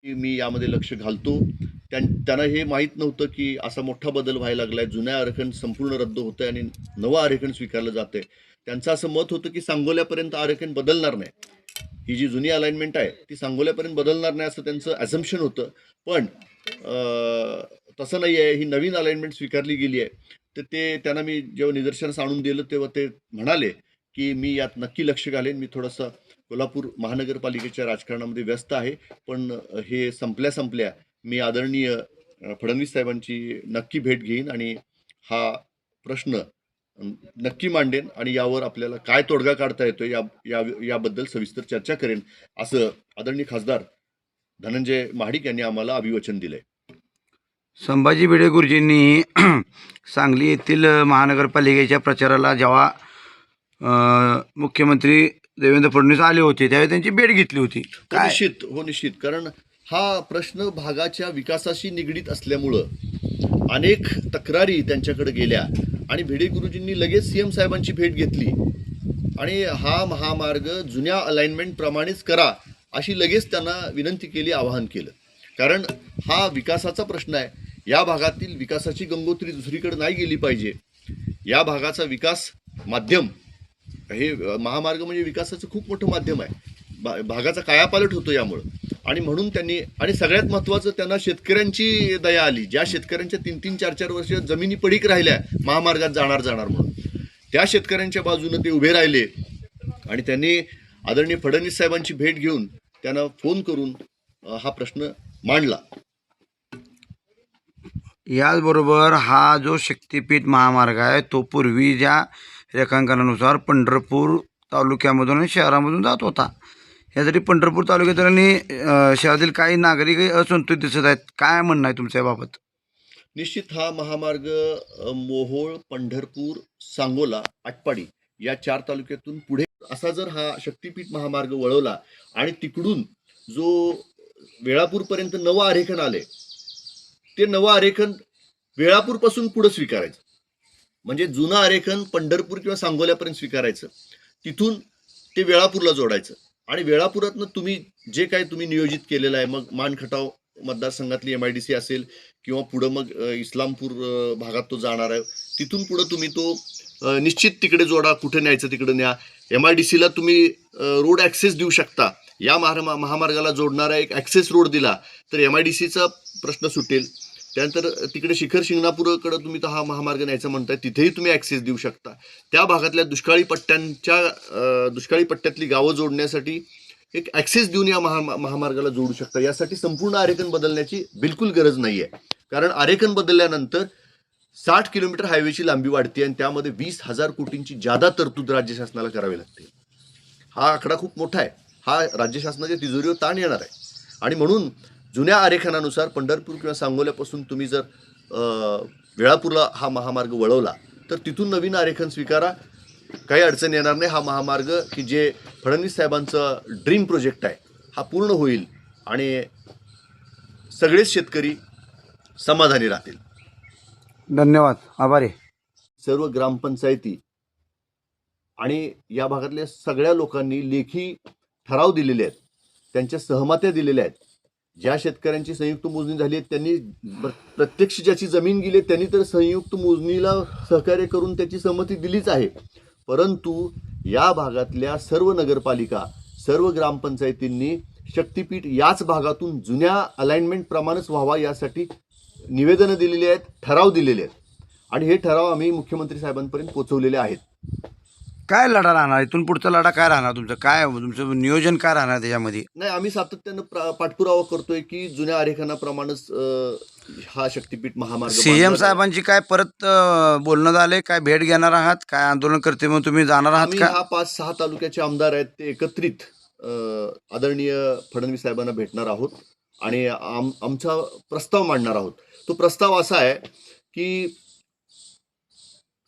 मी यामध्ये लक्ष घालतो. त्यांना हे माहीत नव्हतं की असा मोठा बदल व्हायला लागलाय. जुन्या आरेखन संपूर्ण रद्द होतंय आणि नवं आरेखन स्वीकारलं जातंय. त्यांचं असं मत होतं की सांगोल्यापर्यंत आरेखन बदलणार नाही. ही जी जुनी अलाइनमेंट आहे ती सांगोल्यापर्यंत बदलणार नाही असं त्यांचं ॲझम्पशन होतं. पण तसं नाही आहे. ही नवीन अलाइनमेंट स्वीकारली गेली आहे. तर ते त्यांना मी जेव्हा निदर्शनास आणून दिलं तेव्हा ते म्हणाले की मी यात नक्की लक्ष घालेन. मी थोडासा कोल्हापूर महानगरपालिकेच्या राजकारणामध्ये व्यस्त आहे, पण हे संपल्या मी आदरणीय फडणवीस साहेबांची नक्की भेट घेईन आणि हा प्रश्न नक्की मांडेन आणि यावर आपल्याला काय तोडगा काढता येतो याबद्दल सविस्तर चर्चा करेन, असं आदरणीय खासदार धनंजय महाडिक यांनी आम्हाला अभिवचन दिलंय. संभाजी भिडे गुरुजींनी सांगली येथील महानगरपालिकेच्या प्रचाराला जेव्हा मुख्यमंत्री देवेंद्र फडणवीस आले होते त्यावेळी त्यांची भेट घेतली होती. निश्चित. कारण हा प्रश्न भागाच्या विकासाशी निगडीत असल्यामुळं अनेक तक्रारी त्यांच्याकडे गेल्या आणि भिडे गुरुजींनी लगेच सीएम साहेबांची भेट घेतली आणि हा महामार्ग जुन्या अलाइनमेंट प्रमाणेच करा अशी लगेच त्यांना विनंती केली, आवाहन केलं. कारण हा विकासाचा प्रश्न आहे. या भागातील विकासाची गंगोत्री दुसरीकडे नाही गेली पाहिजे. या भागाचा विकास माध्यम, हे महामार्ग म्हणजे विकासाचं खूप मोठं माध्यम आहे. भागाचा कायापालट होतो यामुळं. आणि म्हणून त्यांनी, आणि सगळ्यात महत्त्वाचं, त्यांना शेतकऱ्यांची दया आली. ज्या शेतकऱ्यांच्या 3-3, 4-4 वर्ष जमिनी पडीक राहिल्या महामार्गात जाणार म्हणून, त्या शेतकऱ्यांच्या बाजूने ते उभे राहिले आणि त्यांनी आदरणीय फडणवीस साहेबांची भेट घेऊन त्यांना फोन करून हा प्रश्न मांडला. याचबरोबर हा जो शक्तिपीठ महामार्ग आहे तो पूर्वी ज्या रेखांकनानुसार पंढरपूर तालुक्यामधून आणि शहरामधून जात होता. यासाठी पंढरपूर तालुक्यातील आणि शहरातील काही नागरिक असंतुलित दिसत आहेत. काय म्हणणं आहे तुमच्या बाबत? निश्चित हा महामार्ग मोहोळ, पंढरपूर, सांगोला, आटपाडी या 4 तालुक्यातून पुढे असा जर हा शक्तिपीठ महामार्ग वळवला आणि तिकडून जो वेळापूरपर्यंत नवं आरेखन आले, ते नवं आरेखन वेळापूरपासून पुढे स्वीकारायचं. म्हणजे जुनं आरेखन पंढरपूर किंवा सांगोल्यापर्यंत स्वीकारायचं, तिथून ते वेळापूरला जोडायचं आणि वेळापुरातनं तुम्ही जे काही तुम्ही नियोजित केलेलं आहे, मग मानखटाव मतदारसंघातली MIDC असेल किंवा पुढं मग इस्लामपूर भागात तो जाणार आहे, तिथून पुढं तुम्ही तो निश्चित तिकडे जोडा. कुठे न्यायचं तिकडे न्या. MIDCला तुम्ही रोड ॲक्सेस देऊ शकता. या महामार्गाला जोडणारा एक ॲक्सेस रोड दिला तर MIDCचा प्रश्न सुटेल. त्यानंतर तिकडे शिखर शिंगणापूरकडे तुम्ही तो हा महामार्ग न्यायचा म्हणताय, तिथेही तुम्ही ॲक्सेस देऊ शकता. त्या भागातल्या दुष्काळी पट्ट्यातली गावं जोडण्यासाठी एक ॲक्सेस देऊन या महामार्गाला जोडू शकता. यासाठी संपूर्ण आरेखन बदलण्याची बिलकुल गरज नाही आहे. कारण आरेखन बदलल्यानंतर 60 किलोमीटर हायवेची लांबी वाढते आणि त्यामध्ये 20,000 कोटींची जादा तरतूद राज्य शासनाला करावी लागते. हा आकडा खूप मोठा आहे. हा राज्य शासनाच्या तिजोरीवर ताण येणार आहे. आणि म्हणून जुन्या आरेखनानुसार पंढरपूर किंवा सांगोल्यापासून तुम्ही जर वेळापूरला हा महामार्ग वळवला तर तिथून नवीन आरेखन स्वीकारा, काही अडचण येणार नाही. हा महामार्ग की जे फडणवीस साहेबांचं ड्रीम प्रोजेक्ट आहे हा पूर्ण होईल आणि सगळेच शेतकरी समाधानी राहतील. धन्यवाद, आभारी. सर्व ग्रामपंचायती आणि या भागातल्या सगळ्या लोकांनी लेखी ठराव दिलेले आहेत, त्यांच्या सहमत्या दिलेल्या आहेत. ज्या शेतकऱ्यांची संयुक्त मोजणी झाली आहे त्यांनी प्रत्यक्ष ज्याची जमीन गेली त्यांनी तर संयुक्त मोजणीला सहकार्य करून त्याची सहमती दिलीच आहे. परंतु या भागातल्या सर्व नगरपालिका, सर्व ग्रामपंचायतींनी शक्तिपीठ याच भागातून जुन्या अलाइनमेंट प्रमाणेच व्हावा यासाठी निवेदनं दिलेली आहेत, ठराव दिलेले आहेत आणि हे ठराव आम्ही मुख्यमंत्री साहेबांपर्यंत पोहोचवलेले आहेत. काय लढा राहणार इथून पुढचा लढा काय राहणार तुमचं? काय तुमचं नियोजन काय राहणार त्याच्यामध्ये? नाही, आम्ही सातत्यानं पाठपुरावा करतोय की जुन्या आरेखनाप्रमाणेच हा शक्तिपीठ महामार्ग. सीएम साहेबांची काय परत बोलणं झालंय? काय भेट घेणार आहात? काय आंदोलन करते मग तुम्ही जाणार आहात का? हा 5-6 तालुक्याचे आमदार आहेत ते एकत्रित आदरणीय फडणवीस साहेबांना भेटणार आहोत आणि आमचा प्रस्ताव मांडणार आहोत. तो प्रस्ताव असा आहे की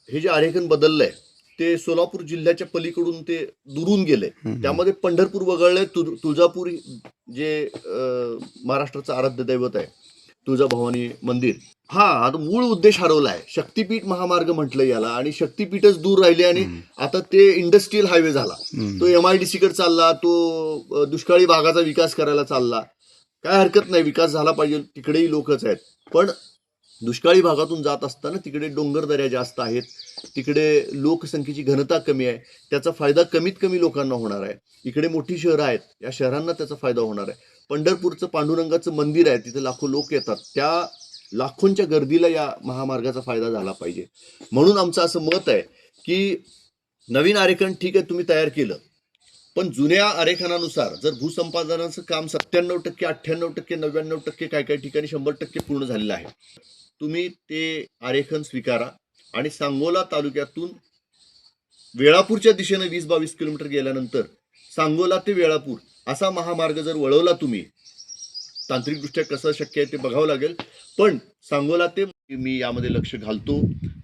हे जे आरेखन बदललंय ते सोलापूर जिल्ह्याच्या पलीकडून ते दुरून गेले. त्यामध्ये पंढरपूर वगळले, तुळजापूर जे महाराष्ट्राचं आराध्य दैवत आहे तुळजाभवानी मंदिर, हा आता मूळ उद्देश हरवला आहे. शक्तिपीठ महामार्ग म्हटलं याला आणि शक्तिपीठच दूर राहिले आणि आता ते इंडस्ट्रीयल हायवे झाला. तो MIDC कडे चालला, तो दुष्काळी भागाचा विकास करायला चालला. काय हरकत नाही, विकास झाला पाहिजे, तिकडेही लोकच आहेत. पण दुष्काळी भागातून जात असताना तिकडे डोंगरदऱ्या जास्त आहेत, तिकडे लोकसंख्येची घनता कमी आहे, त्याचा फायदा कमीत कमी लोकांना होणार आहे. इकडे मोठी शहरं आहेत, या शहरांना त्याचा फायदा होणार आहे. पंढरपूरचं पांडुरंगाचं मंदिर आहे, तिथे लाखो लोक येतात, त्या लाखोंच्या गर्दीला या महामार्गाचा फायदा झाला पाहिजे. म्हणून आमचं असं मत आहे की नवीन आरेखन ठीक आहे, तुम्ही तयार केलं, पण जुन्या आरेखनानुसार जर भूसंपादनाचं काम 97%, 98%, 99%, काही काही ठिकाणी 100% पूर्ण झालेलं आहे, तुम्ही ते आरेखन स्वीकारा आणि सांगोला तालुक्यातून वेळापूरच्या दिशेने 20-22 किलोमीटर गेल्यानंतर सांगोला ते वेळापूर असा महामार्ग जर वळवला तुम्ही, तांत्रिकदृष्ट्या कसं शक्य आहे ते बघावं लागेल, पण सांगोला ते मी यामध्ये लक्ष घालतो.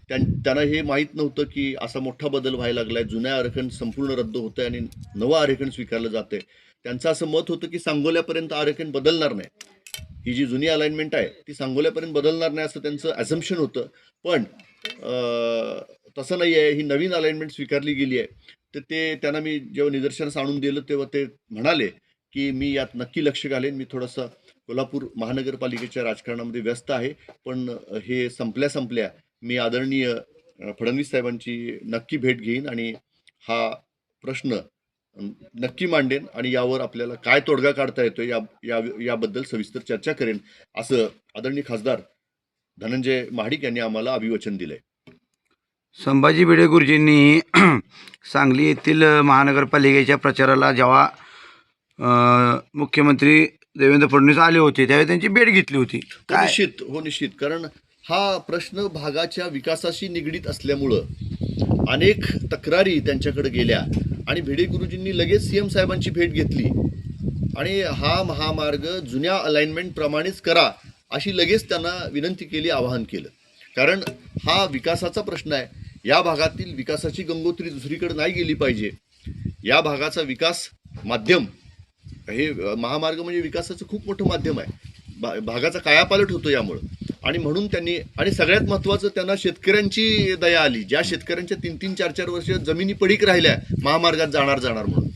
त्यांना हे माहीत नव्हतं की असा मोठा बदल व्हायला लागलाय, जुन्या आरेखन संपूर्ण रद्द होतंय आणि नवं आरेखन स्वीकारलं जातंय. त्यांचं असं मत होतं की सांगोल्यापर्यंत आरेखन बदलणार नाही, ही जी जुनी अलाइनमेंट आहे ती सांगोल्यापर्यंत बदलणार नाही असं त्यांचं ॲझम्पशन होतं. पण तसं नाही आहे, ही नवीन अलाइनमेंट स्वीकारली गेली आहे. तर ते त्यांना मी जेव्हा निदर्शनास आणून दिलं तेव्हा ते म्हणाले की मी यात नक्की लक्ष घालेन, मी थोडंसं कोल्हापूर महानगरपालिकेच्या राजकारणामध्ये व्यस्त आहे, पण हे संपल्या मी आदरणीय फडणवीस साहेबांची नक्की भेट घेईन आणि हा प्रश्न नक्की मांडेन आणि यावर आपल्याला काय तोडगा काढता येतो याबद्दल सविस्तर चर्चा करेन, असं आदरणीय खासदार धनंजय महाडिक यांनी आम्हाला अभिवचन दिलंय. संभाजी भिडे गुरुजींनी सांगली येथील महानगरपालिकेच्या प्रचाराला जेव्हा मुख्यमंत्री देवेंद्र फडणवीस आले होते त्यावेळी त्यांची भेट घेतली होती. काय निश्चित, कारण हा प्रश्न भागाच्या विकासाशी निगडीत असल्यामुळं अनेक तक्रारी त्यांच्याकडे गेल्या आणि भिडे गुरुजींनी लगेच सीएम साहेबांची भेट घेतली आणि हा महामार्ग जुन्या अलाइनमेंट प्रमाणेच करा अशी लगेच त्यांना विनंती केली, आवाहन केलं. कारण हा विकासाचा प्रश्न आहे, या भागातील विकासाची गंगोत्री दुसरीकडे नाही गेली पाहिजे. या भागाचा विकास माध्यम, हे महामार्ग म्हणजे विकासाचं खूप मोठं माध्यम आहे, भागाचा कायापालट होतो यामुळं. आणि म्हणून त्यांनी, आणि सगळ्यात महत्त्वाचं त्यांना शेतकऱ्यांची दया आली, ज्या शेतकऱ्यांच्या 3-3, 4-4 वर्ष जमिनी पडीक राहिल्या महामार्गात जाणार म्हणून,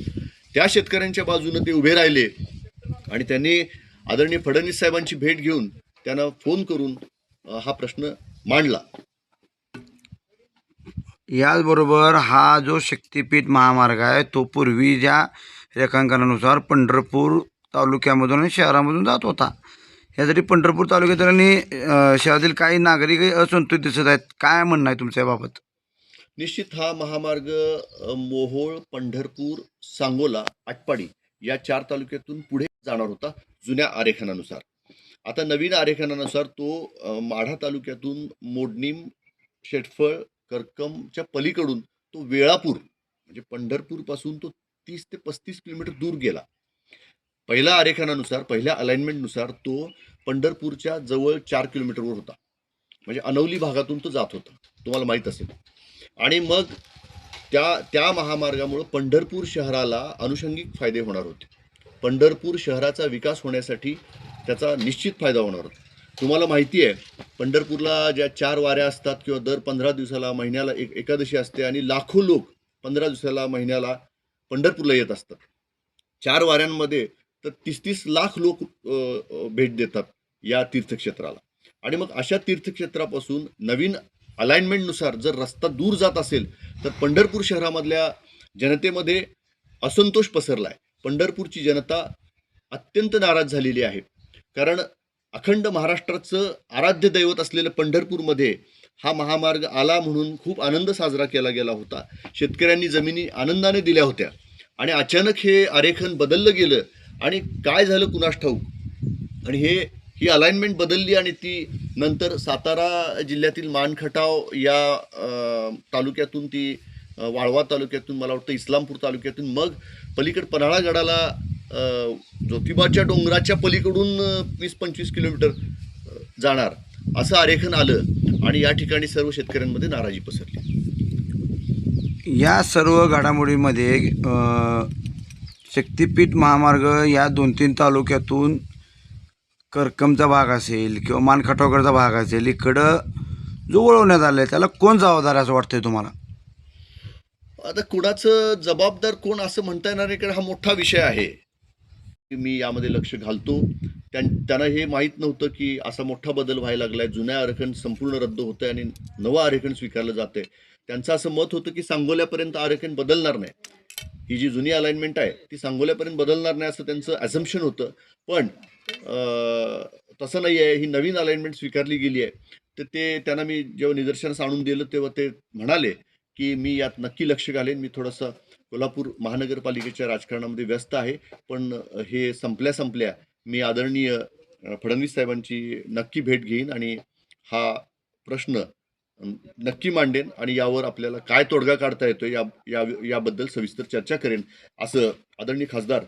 त्या शेतकऱ्यांच्या बाजूने ते उभे राहिले आणि त्यांनी आदरणीय फडणवीस साहेबांची भेट घेऊन त्यांना फोन करून हा प्रश्न मांडला. याचबरोबर हा जो शक्तिपीठ महामार्ग आहे तो पूर्वी ज्या रेखांकनानुसार पंढरपूर तालुक्यामधून आणि शहरामधून जात होता. यासाठी पंढरपूर तालुक्यातील आणि शहरातील काही नागरिक असंतुलित दिसत आहेत. काय म्हणणं आहे तुमच्या बाबत? निश्चित हा महामार्ग मोहोळ, पंढरपूर, सांगोला, आटपाडी या 4 तालुक्यातून पुढे जाणार होता जुन्या आरेखनानुसार. आता नवीन आरेखनानुसार तो माढा तालुक्यातून मोडणीम, शेटफळ, करकमच्या पलीकडून तो वेळापूर म्हणजे पंढरपूरपासून तो 30 ते 35 किलोमीटर दूर गेला. पहिल्या आरेखनानुसार, पहिल्या अलाइनमेंटनुसार तो पंढरपूरच्या जवळ 4 किलोमीटरवर होता, म्हणजे अनवली भागातून तो जात होता, तुम्हाला माहीत असेल. आणि मग त्या महामार्गामुळे पंढरपूर शहराला अनुषंगिक फायदे होणार होते. पंढरपूर शहराचा विकास होण्यासाठी त्याचा निश्चित फायदा होणार होता. तुम्हाला माहिती आहे, पंढरपूरला ज्या 4 वाऱ्या असतात किंवा दर 15 दिवसाला, महिन्याला एक एकादशी असते आणि लाखो लोक 15 दिवसाला, महिन्याला पंढरपूरला येत असतात. 4 वाऱ्यांमध्ये तर 30-30 लाख लोक भेट देतात या तीर्थक्षेत्राला. आणि मग अशा तीर्थक्षेत्रापासून नवीन अलाइनमेंटनुसार जर रस्ता दूर जात असेल तर पंढरपूर शहरामधल्या जनतेमध्ये असंतोष पसरला आहे. पंढरपूरची जनता अत्यंत नाराज झालेली आहे, कारण अखंड महाराष्ट्राचं आराध्य दैवत असलेलं पंढरपूरमध्ये हा महामार्ग आला म्हणून खूप आनंद साजरा केला गेला होता. शेतकऱ्यांनी जमिनी आनंदाने दिल्या होत्या आणि अचानक हे आरेखन बदललं गेलं आणि काय झालं कुणास ठाऊक. आणि ही अलाइनमेंट बदलली आणि ती नंतर सातारा जिल्ह्यातील मानखटाव या तालुक्यातून, ती वाळवा तालुक्यातून, मला वाटतं इस्लामपूर तालुक्यातून, मग पलीकड पन्हाळागडाला ज्योतिबाच्या डोंगराच्या पलीकडून 20-25 किलोमीटर जाणार असं आरेखन आलं आणि या ठिकाणी सर्व शेतकऱ्यांमध्ये नाराजी पसरली. या सर्व घडामोडीमध्ये शक्तिपीठ महामार्ग या 2-3 तालुक्यातून करकमचा भाग असेल किंवा मानखटावकडचा भाग असेल, इकडं जो वळवण्यात आलं आहे त्याला कोण जबाबदार असं वाटतंय तुम्हाला? आता कुणाचं जबाबदार कोण असं म्हणता येणार नाही, कारण हा मोठा विषय आहे. मी यामध्ये लक्ष घालतो. त्यांना हे माहीत नव्हतं की असा मोठा बदल व्हायला लागलाय, जुन्या आरेखन संपूर्ण रद्द होतंय आणि नवं आरेखन स्वीकारलं जातंय. त्यांचं असं मत होतं की सांगोल्यापर्यंत आरेखन बदलणार नाही. ही जी जुनी अलाइनमेंट आहे ती सांगोल्यापर्यंत बदलणार नाही असं त्यांचं ॲझम्पशन होतं. पण तसं नाही आहे, ही नवीन अलाइनमेंट स्वीकारली गेली आहे. तर ते त्यांना मी जेव्हा निदर्शनास आणून दिलं तेव्हा ते म्हणाले की मी यात नक्की लक्ष घालेन. मी थोडंसं कोल्हापूर महानगरपालिकेच्या राजकारणामध्ये व्यस्त आहे, पण हे संपल्या मी आदरणीय फडणवीस साहेबांची नक्की भेट घेईन आणि हा प्रश्न नक्की मांडेन आणि यावर आपल्याला काय तोडगा काढता येतो याबद्दल सविस्तर चर्चा करेन, असं आदरणीय खासदार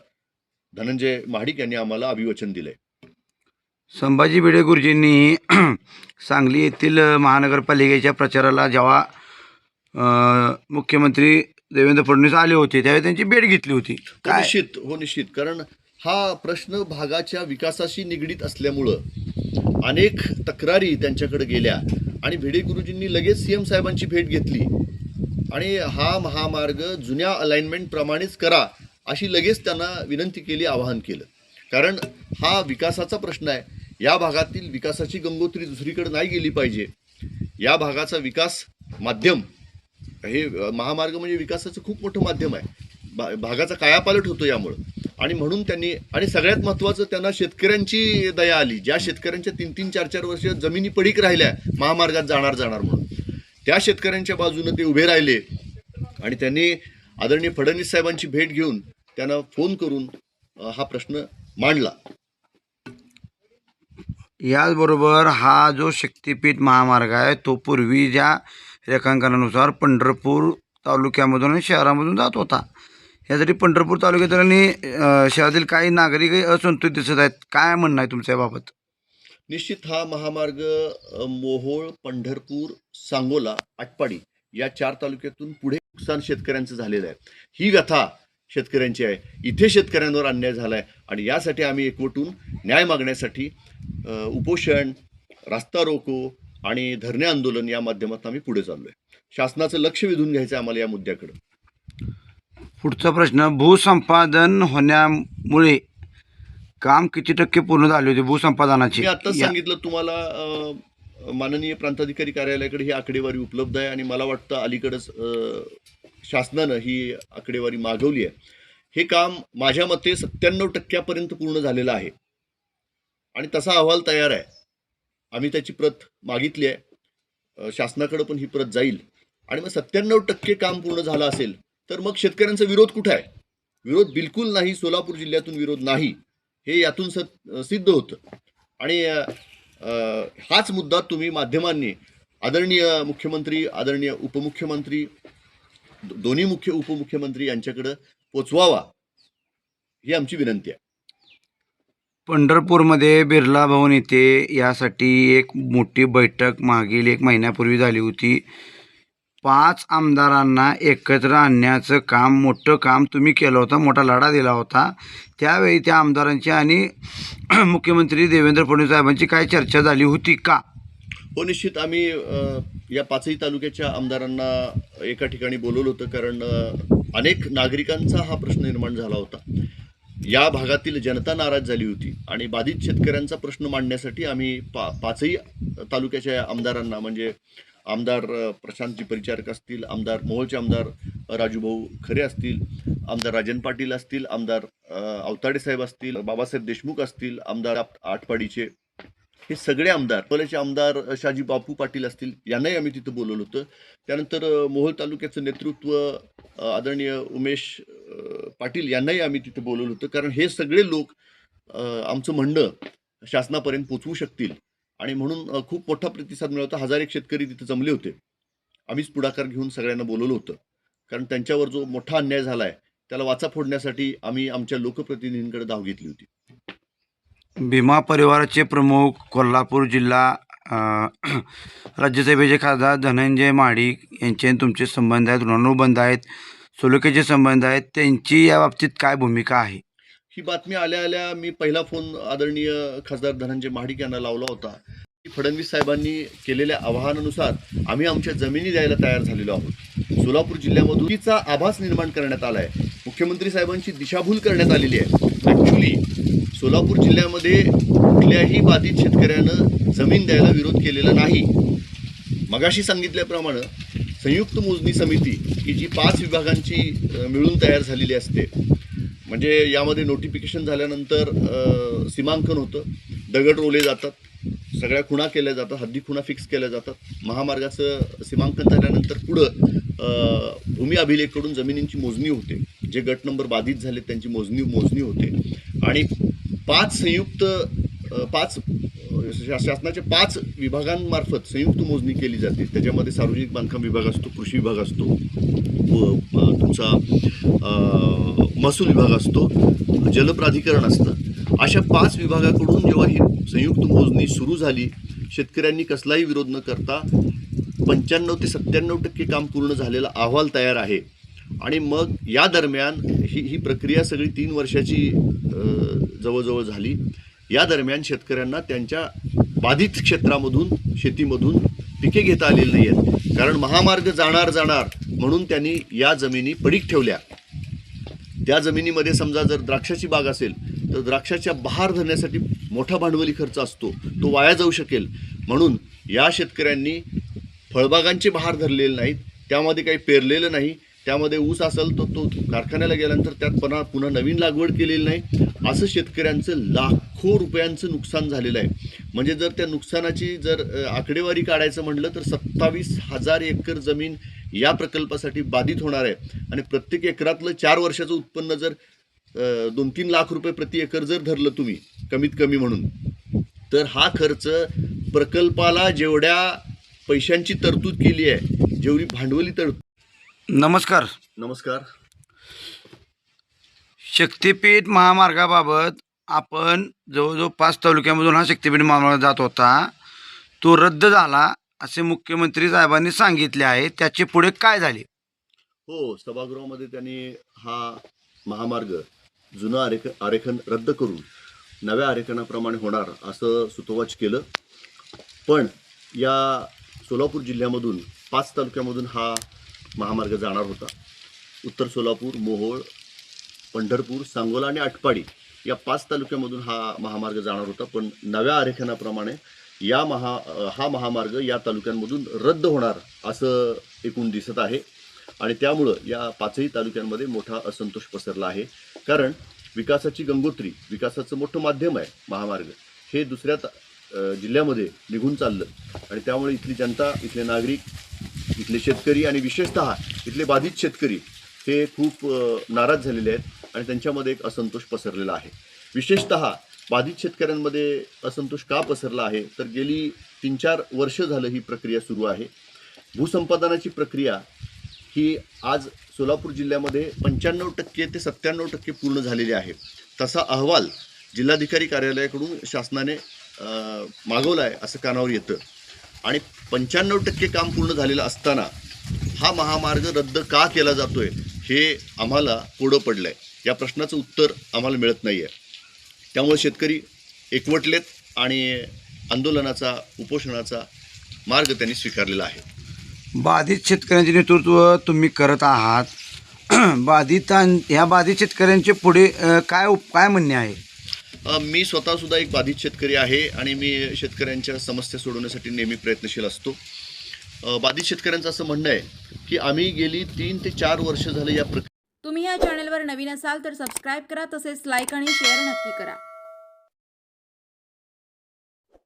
धनंजय महाडिक यांनी आम्हाला अभिवचन दिलंय. संभाजी भिडे गुरुजींनी सांगली येथील महानगरपालिकेच्या प्रचाराला जेव्हा मुख्यमंत्री देवेंद्र फडणवीस आले होते त्यावेळी त्यांची भेट घेतली होती. काय निश्चित, कारण हा प्रश्न भागाच्या विकासाशी निगडीत असल्यामुळं अनेक तक्रारी त्यांच्याकडे गेल्या आणि भिडे गुरुजींनी लगेच सीएम साहेबांची भेट घेतली आणि हा महामार्ग जुन्या अलाइनमेंट प्रमाणेच करा अशी लगेच त्यांना विनंती केली, आवाहन केलं. कारण हा विकासाचा प्रश्न आहे. या भागातील विकासाची गंगोत्री दुसरीकडे नाही गेली पाहिजे. या भागाचा विकास माध्यम, हे महामार्ग म्हणजे विकासाचं खूप मोठं माध्यम आहे. भागाचा कायापालट होतो यामुळं. आणि म्हणून त्यांनी, आणि सगळ्यात महत्त्वाचं, त्यांना शेतकऱ्यांची दया आली. ज्या शेतकऱ्यांच्या 3-3, 4-4 वर्ष जमिनी पडीक राहिल्या महामार्गात जाणार म्हणून, त्या शेतकऱ्यांच्या बाजूने ते उभे राहिले आणि त्यांनी आदरणीय फडणवीस साहेबांची भेट घेऊन त्यांना फोन करून हा प्रश्न मांडला. याचबरोबर हा जो शक्तिपीठ महामार्ग आहे तो पूर्वी ज्या रेखांकनानुसार पंढरपूर तालुक्यामधून आणि शहरामधून जात होता. यासाठी पंढरपूर तालुक्यातील आणि शहरातील काही नागरिक असंतुलित दिसत आहेत. काय म्हणणं आहे तुमच्या बाबत? निश्चित हा महामार्ग मोहोळ, पंढरपूर, सांगोला, आटपाडी या 4 तालुक्यातून पुढे नुकसान शेतकऱ्यांचं झालेलं आहे. ही व्यथा शेतकऱ्यांची आहे. इथे शेतकऱ्यांवर अन्याय झाला आहे आणि यासाठी आम्ही एकवटून न्याय मागण्यासाठी उपोषण, रास्ता रोको आणि धरणे आंदोलन या माध्यमातून आम्ही पुढे चाललोय. शासनाचं लक्ष वेधून घ्यायचं आम्हाला या मुद्द्याकडे. पुढचा प्रश्न, भूसंपादन होण्यामुळे काम किती टक्के पूर्ण झाले होते भूसंपादनाचे? मी आत्ताच सांगितलं तुम्हाला, माननीय प्रांताधिकारी कार्यालयाकडे ही आकडेवारी उपलब्ध आहे आणि मला वाटतं अलीकडंच शासनानं ही आकडेवारी मागवली आहे. हे काम माझ्या मते 97% पूर्ण झालेलं आहे आणि तसा अहवाल तयार आहे. आम्ही त्याची प्रत मागितली आहे. शासनाकडे पण ही प्रत जाईल आणि मग 97% काम पूर्ण झालं असेल तर मग शेतकऱ्यांचा विरोध कुठे आहे? विरोध बिलकुल नाही. सोलापूर जिल्ह्यातून विरोध नाही, हे यातून सिद्ध होतं. आणि हाच मुद्दा तुम्ही माध्यमांनी आदरणीय मुख्यमंत्री, आदरणीय उपमुख्यमंत्री, दोन्ही मुख्य उपमुख्यमंत्री यांच्याकडे पोचवावा, ही आमची विनंती आहे. पंढरपूरमध्ये बिर्ला भवन येथे यासाठी एक मोठी बैठक मागील 1 महिन्यापूर्वी झाली होती. 5 आमदारांना एकत्र आणण्याचं काम, मोठं काम तुम्ही केलं होतं, मोठा लढा दिला होता. त्यावेळी त्या आमदारांची आणि मुख्यमंत्री देवेंद्र फडणवीस साहेबांची काय चर्चा झाली होती का? हो, निश्चित. आम्ही या 5ही तालुक्याच्या आमदारांना एका ठिकाणी बोलवलं होतं, कारण अनेक नागरिकांचा हा प्रश्न निर्माण झाला होता. या भागातील जनता नाराज झाली होती आणि बाधित शेतकऱ्यांचा प्रश्न मांडण्यासाठी आम्ही 5ही तालुक्याच्या आमदारांना, म्हणजे आमदार प्रशांतजी परिचारक असतील, आमदार मोहोळचे आमदार राजूभाऊ खरे असतील, आमदार राजन पाटील असतील, आमदार अवताडे साहेब असतील, बाबासाहेब देशमुख असतील, आमदार आटपाडीचे, हे सगळे आमदार, पहिल्याचे आमदार शाजी बापू पाटील असतील, यांनाही आम्ही तिथं बोलवलं होतं. त्यानंतर मोहोळ तालुक्याचं नेतृत्व आदरणीय उमेश पाटील यांनाही आम्ही तिथं बोलवलं होतं, कारण हे सगळे लोक आमचं म्हणणं शासनापर्यंत पोचवू शकतील आणि म्हणून खूप मोठा प्रतिसाद मिळाला होता. 1000 शेतकरी तिथे जमले होते. आम्हीच पुढाकार घेऊन सगळ्यांना बोलवलं होतं, कारण त्यांच्यावर जो मोठा अन्याय झाला आहे त्याला वाचा फोडण्यासाठी आम्ही आमच्या लोकप्रतिनिधींकडे धाव घेतली होती. भीमा परिवाराचे प्रमुख, कोल्हापूर जिल्हा राज्यसभेचे खासदार धनंजय महाडिक यांचे आणि तुमचे संबंध आहेत, ऋणानुबंध आहेत, सलोख्याचे संबंध आहेत, त्यांची या बाबतीत काय भूमिका आहे? ही बातमी आल्या मी पहिला फोन आदरणीय खासदार धनंजय महाडिक यांना लावला होता. फडणवीस साहेबांनी केलेल्या आवाहनानुसार आम्ही आमच्या जमिनी द्यायला तयार झालेलो आहोत. सोलापूर जिल्ह्यामधून तिचा आभास निर्माण करण्यात आला आहे. मुख्यमंत्री साहेबांची दिशाभूल करण्यात आलेली आहे. ॲक्च्युली सोलापूर जिल्ह्यामध्ये कुठल्याही बाधित शेतकऱ्यानं जमीन द्यायला विरोध केलेला नाही. मगाशी सांगितल्याप्रमाणे संयुक्त मोजणी समिती ही जी 5 विभागांची मिळून तयार झालेली असते, म्हणजे यामध्ये नोटिफिकेशन झाल्यानंतर सीमांकन होतं, दगड रोवले जातात, सगळ्या खुणा केल्या जातात, हद्दी खुणा फिक्स केल्या जातात. महामार्गाचं सीमांकन झाल्यानंतर पुढं भूमी अभिलेखकडून जमिनींची मोजणी होते. जे गट नंबर बाधित झाले त्यांची मोजणी होते आणि 5 शासनाच्या 5 विभागांमार्फत संयुक्त मोजणी केली जाते. त्याच्यामध्ये सार्वजनिक बांधकाम विभाग असतो, कृषी विभाग असतो, तुमचा महसूल विभाग असतो, जलप्राधिकरण असतं. अशा 5 विभागाकडून जेव्हा ही संयुक्त मोजणी सुरू झाली, शेतकऱ्यांनी कसलाही विरोध न करता 95 ते 97% काम पूर्ण झालेला अहवाल तयार आहे. आणि मग या दरम्यान ही प्रक्रिया सगळी 3 वर्षाची जवळजवळ झाली. या दरम्यान शेतकऱ्यांना त्यांच्या बाधित क्षेत्रामधून शेतीमधून पिके घेता आलेली नाही आहेत, कारण महामार्ग जाणार म्हणून त्यांनी या जमिनी पडीक ठेवल्या. त्या जमिनीमध्ये समजा जर द्राक्षाची बाग असेल तर द्राक्षाच्या बहार धरण्यासाठी मोठा भांडवली खर्च असतो, तो वाया जाऊ शकेल म्हणून या शेतकऱ्यांनी फळबागांचे बहार धरलेले नाहीत, त्यामध्ये काही पेरलेलं नाही. त्यामध्ये ऊस असेल तर तो कारखान्याला गेल्यानंतर त्यात पुन्हा नवीन लागवड केलेली नाही. असं शेतकऱ्यांचं लाखो रुपयांचं नुकसान झालेलं आहे. म्हणजे जर त्या नुकसानाची आकडेवारी काढायचं म्हटलं तर 27,000 एकर जमीन या प्रकल्पासाठी बाधित होणार आहे. आणि प्रत्येक एकरातलं 4 वर्षाचं उत्पन्न जर 2-3 लाख रुपये प्रति एकर जर धरलं तुम्ही कमीत कमी म्हणून, तर हा खर्च प्रकल्पाला जेवढ्या पैशांची तरतूद केली आहे, जेवढी भांडवली तरतूद. नमस्कार. शक्तिपीठ महामार्गाबाबत आपण जवळजवळ 5 तालुक्यामधून हा शक्तिपीठ महामार्ग जात होता, तो रद्द झाला असे मुख्यमंत्री साहेबांनी सांगितले आहे. त्याचे पुढे काय झाले? हो, सभागृहामध्ये त्यांनी हा महामार्ग जुनं आरेखन रद्द करून नव्या आरेखनाप्रमाणे होणार असं सुतोवाच केलं. पण या सोलापूर जिल्ह्यामधून 5 तालुक्यामधून हा महामार्ग जाणार होता. उत्तर सोलापूर, मोहोळ, पंढरपूर, सांगोला आणि आटपाडी या 5 तालुक्यामधून हा महामार्ग जाणार होता. पण नव्या आरेखनाप्रमाणे हा महामार्ग या तालुक्यांमधून रद्द होणार असं एकूण दिसत आहे. आणि त्यामुळं या 5ही तालुक्यांमध्ये मोठा असंतोष पसरला आहे. कारण विकासाची गंगोत्री, विकासाचं मोठं माध्यम आहे महामार्ग, हे दुसऱ्या जिल्ह्यामध्ये निघून चाललं. आणि त्यामुळे इथली जनता, इथले नागरिक, इथले शेतकरी आणि विशेषतः इथले बाधित शेतकरी हे खूप नाराज झालेले आहेत आणि त्यांच्यामध्ये एक असंतोष पसरलेला आहे. विशेषतः बाधित शेतकऱ्यांमध्ये असंतोष का पसरला आहे तर गेली 3-4 वर्ष झालं ही प्रक्रिया सुरू आहे. भूसंपादनाची प्रक्रिया ही आज सोलापूर जिल्ह्यामध्ये 95% ते 97% पूर्ण झालेली आहे. तसा अहवाल जिल्हाधिकारी कार्यालयाकडून शासनाने मागवला आहे असं कानावर येतं. आणि 95% काम पूर्ण झालेलं असताना हा महामार्ग रद्द का केला जातोय हे आम्हाला कोडं पडलं आहे. या प्रश्नाचं उत्तर आम्हाला मिळत नाही आहे. त्यामुळे शेतकरी एकवटलेत आणि आंदोलनाचा, उपोषणाचा मार्ग त्यांनी स्वीकारलेला आहे. बाधित शेतकऱ्यांचे नेतृत्व तुम्ही करत आहात. ह्या बाधित शेतकऱ्यांचे पुढे काय म्हणणे आहे? मी स्वतःसुद्धा एक बाधित शेतकरी आहे आणि मी शेतकऱ्यांच्या समस्या सोडवण्यासाठी नेहमी प्रयत्नशील असतो. बाधित शेतकऱ्यांचं असं म्हणणं आहे की आम्ही गेली 3 ते 4 वर्ष झालं या तुम्ही या चॅनलवर नवीन असाल तर सबस्क्राईब करा, तसेच लाईक आणि शेअर नक्की करा.